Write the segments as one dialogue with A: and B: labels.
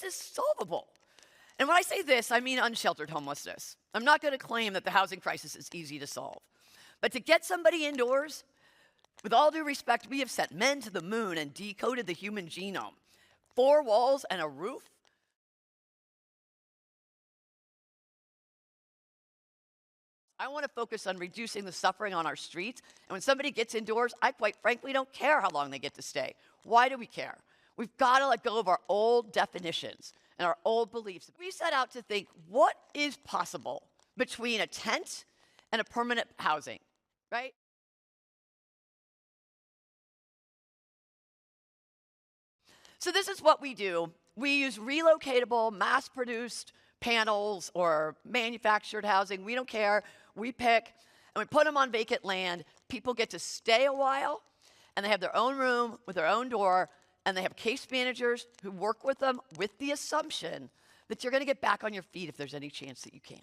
A: is solvable. And when I say this, I mean unsheltered homelessness. I'm not going to claim that the housing crisis is easy to solve. But to get somebody indoors, with all due respect, we have sent men to the moon and decoded the human genome. 4 walls and a roof? I want to focus on reducing the suffering on our streets. And when somebody gets indoors, I quite frankly don't care how long they get to stay. Why do we care? We've got to let go of our old definitions and our old beliefs. We set out to think, what is possible between a tent and a permanent housing, right? So this is what we do. We use relocatable, mass-produced panels or manufactured housing. We don't care. We pick, and we put them on vacant land. People get to stay a while, and they have their own room with their own door, and they have case managers who work with them with the assumption that you're going to get back on your feet if there's any chance that you can.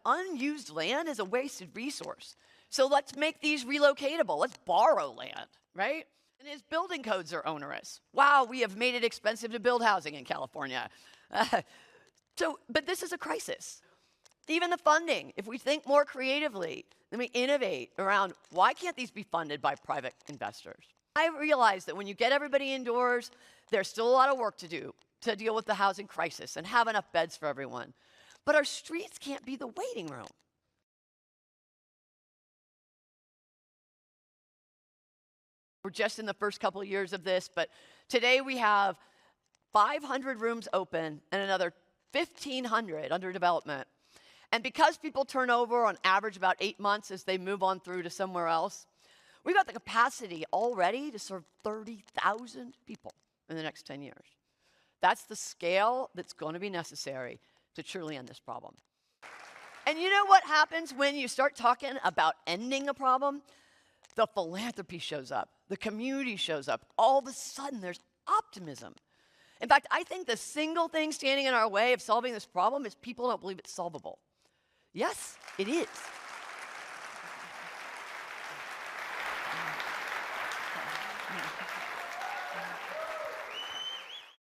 A: Unused land is a wasted resource. So let's make these relocatable. Let's borrow land, right? And his building codes are onerous. Wow, we have made it expensive to build housing in California. But this is a crisis. Even the funding, if we think more creatively, then we innovate around why can't these be funded by private investors? I realize that when you get everybody indoors, there's still a lot of work to do to deal with the housing crisis and have enough beds for everyone. But our streets can't be the waiting room. We're just in the first couple of years of this, but today we have 500 rooms open and another 1,500 under development. And because people turn over on average about 8 months as they move on through to somewhere else, we've got the capacity already to serve 30,000 people in the next 10 years. That's the scale that's going to be necessary to truly end this problem. And you know what happens when you start talking about ending a problem? The philanthropy shows up. The community shows up. All of a sudden, there's optimism. In fact, I think the single thing standing in our way of solving this problem is people don't believe it's solvable. Yes, it is.